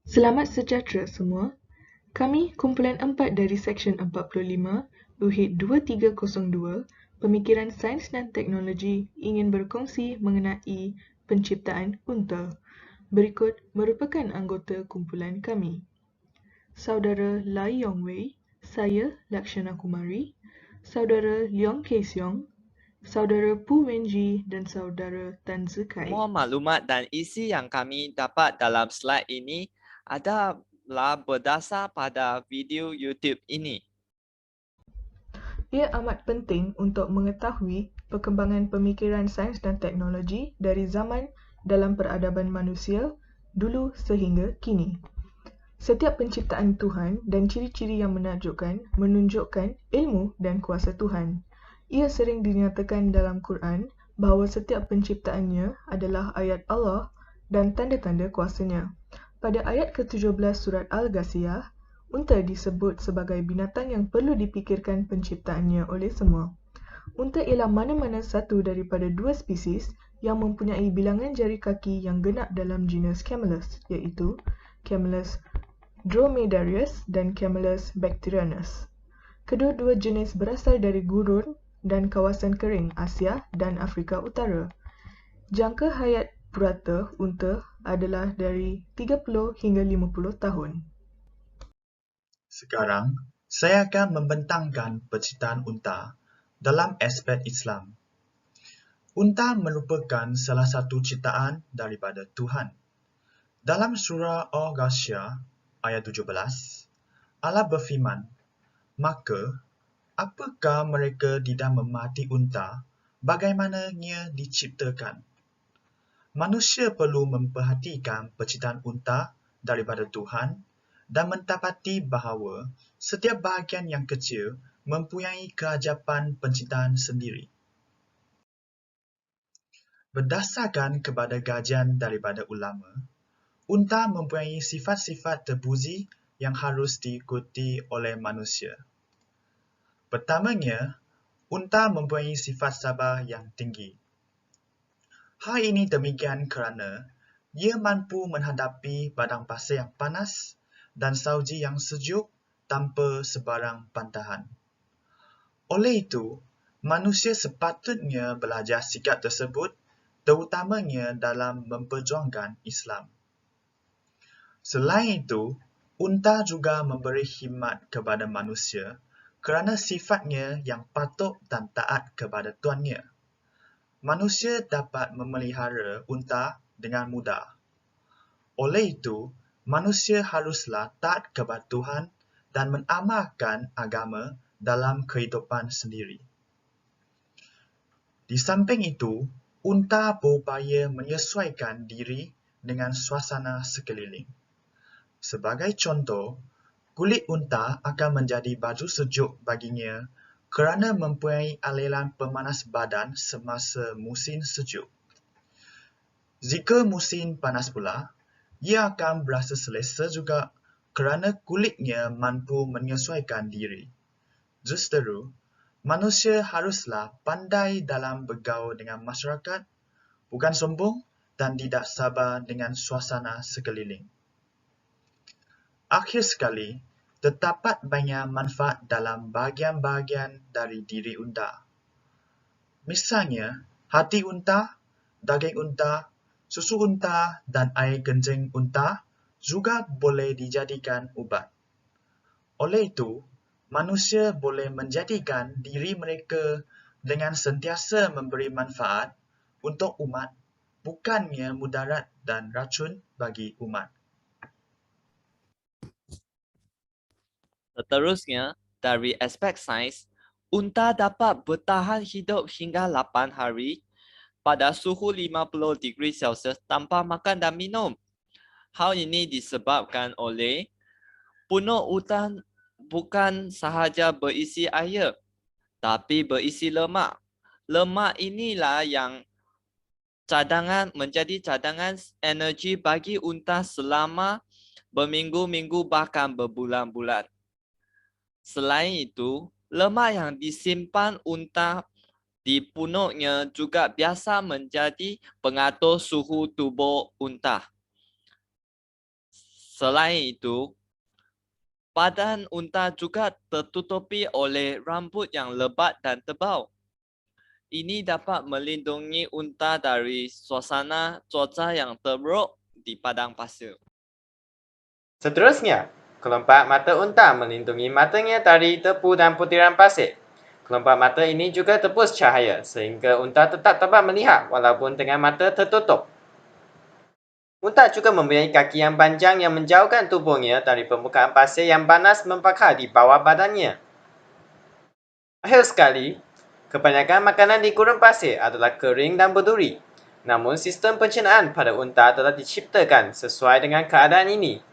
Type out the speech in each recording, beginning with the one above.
Selamat sejahtera semua. Kami, kumpulan 4 dari Seksyen 45, UHID 2302, Pemikiran Sains dan Teknologi ingin berkongsi mengenai penciptaan unta. Berikut merupakan anggota kumpulan kami. Saudara Lai Yong Wei, saya Lakshana Kumari, Saudara Leong Kay Siong, Saudara Pu Wenji dan Saudara Tan Zikai. Semua maklumat dan isi yang kami dapat dalam slide ini adalah berdasar pada video YouTube ini. Ia amat penting untuk mengetahui perkembangan pemikiran sains dan teknologi dari zaman dalam peradaban manusia dulu sehingga kini. Setiap penciptaan Tuhan dan ciri-ciri yang menakjubkan menunjukkan ilmu dan kuasa Tuhan. Ia sering dinyatakan dalam Quran bahawa setiap penciptaannya adalah ayat Allah dan tanda-tanda kuasanya. Pada ayat ke-17 surat Al-Ghasiyah, unta disebut sebagai binatang yang perlu dipikirkan penciptaannya oleh semua. Unta ialah mana-mana satu daripada dua spesies yang mempunyai bilangan jari kaki yang genap dalam genus Camelus, iaitu Camelus dromedarius dan Camelus bactrianus. Kedua-dua jenis berasal dari gurun dan kawasan kering Asia dan Afrika Utara. Jangka hayat purata unta adalah dari 30 hingga 50 tahun. Sekarang, saya akan membentangkan penciptaan unta dalam aspek Islam. Unta merupakan salah satu ciptaan daripada Tuhan. Dalam surah Al-Ghasyiyah ayat 17, Allah berfirman, "Maka, apakah mereka tidak memati unta bagaimananya diciptakan?" Manusia perlu memperhatikan penciptaan unta daripada Tuhan dan mendapati bahawa setiap bahagian yang kecil mempunyai keajaiban penciptaan sendiri. Berdasarkan kepada kajian daripada ulama, unta mempunyai sifat-sifat terpuji yang harus diikuti oleh manusia. Pertamanya, unta mempunyai sifat sabar yang tinggi. Hal ini demikian kerana ia mampu menghadapi padang pasir yang panas dan salji yang sejuk tanpa sebarang bantahan. Oleh itu, manusia sepatutnya belajar sikap tersebut, terutamanya dalam memperjuangkan Islam. Selain itu, unta juga memberi khidmat kepada manusia kerana sifatnya yang patuh dan taat kepada tuannya. Manusia dapat memelihara unta dengan mudah. Oleh itu, manusia haruslah taat kepada Tuhan dan mengamalkan agama dalam kehidupan sendiri. Di samping itu, unta berupaya menyesuaikan diri dengan suasana sekeliling. Sebagai contoh, kulit unta akan menjadi baju sejuk baginya kerana mempunyai aliran pemanas badan semasa musim sejuk. Jika musim panas pula, ia akan berasa selesa juga kerana kulitnya mampu menyesuaikan diri. Justeru, manusia haruslah pandai dalam bergaul dengan masyarakat, bukan sombong dan tidak sabar dengan suasana sekeliling. Akhir sekali, terdapat banyak manfaat dalam bahagian-bahagian dari diri unta. Misalnya, hati unta, daging unta, susu unta dan air kencing unta juga boleh dijadikan ubat. Oleh itu, manusia boleh menjadikan diri mereka dengan sentiasa memberi manfaat untuk umat, bukannya mudarat dan racun bagi umat. Seterusnya, dari aspek sains, unta dapat bertahan hidup hingga 8 hari pada suhu 50 degree Celsius tanpa makan dan minum. Hal ini disebabkan oleh punuk unta bukan sahaja berisi air, tapi berisi lemak. Lemak inilah yang menjadi cadangan energi bagi unta selama berminggu-minggu bahkan berbulan-bulan. Selain itu, lemak yang disimpan unta di punuknya juga biasa menjadi pengatur suhu tubuh unta. Selain itu, badan unta juga tertutupi oleh rambut yang lebat dan tebal. Ini dapat melindungi unta dari suasana cuaca yang teruk di padang pasir. Seterusnya, kelopak mata unta melindungi matanya dari tepu dan butiran pasir. Kelopak mata ini juga tebus cahaya sehingga unta tetap dapat melihat walaupun dengan mata tertutup. Unta juga mempunyai kaki yang panjang yang menjauhkan tubuhnya dari permukaan pasir yang panas membakar di bawah badannya. Akhir sekali, kebanyakan makanan di gurun pasir adalah kering dan berduri. Namun sistem pencernaan pada unta telah diciptakan sesuai dengan keadaan ini.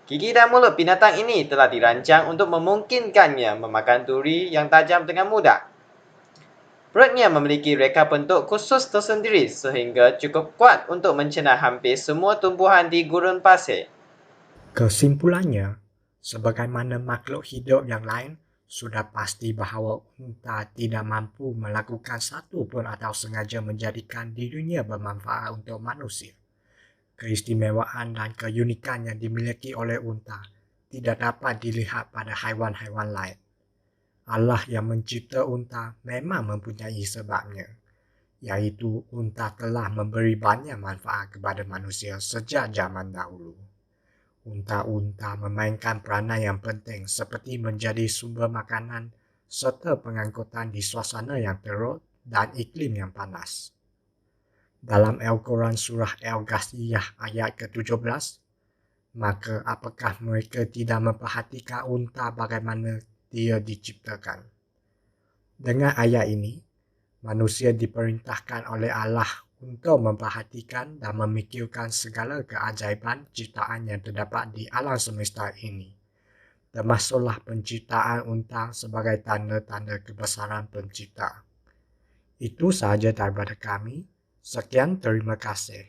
Gigi dan mulut binatang ini telah dirancang untuk memungkinkannya memakan duri yang tajam dengan mudah. Perutnya memiliki reka bentuk khusus tersendiri sehingga cukup kuat untuk mencerna hampir semua tumbuhan di gurun pasir. Kesimpulannya, sebagaimana makhluk hidup yang lain, sudah pasti bahawa unta tidak mampu melakukan satu pun atau sengaja menjadikan dirinya bermanfaat untuk manusia. Keistimewaan dan keunikan yang dimiliki oleh unta tidak dapat dilihat pada haiwan-haiwan lain. Allah yang mencipta unta memang mempunyai sebabnya, yaitu unta telah memberi banyak manfaat kepada manusia sejak zaman dahulu. Unta-unta memainkan peranan yang penting seperti menjadi sumber makanan serta pengangkutan di suasana yang teruk dan iklim yang panas. Dalam Al-Quran surah Al-Ghasyiyah ayat ke-17, maka apakah mereka tidak memperhatikan unta bagaimana dia diciptakan? Dengan ayat ini, manusia diperintahkan oleh Allah untuk memperhatikan dan memikirkan segala keajaiban ciptaan yang terdapat di alam semesta ini, termasuklah penciptaan unta sebagai tanda-tanda kebesaran pencipta. Itu sahaja daripada kami. Sekian, terima kasih.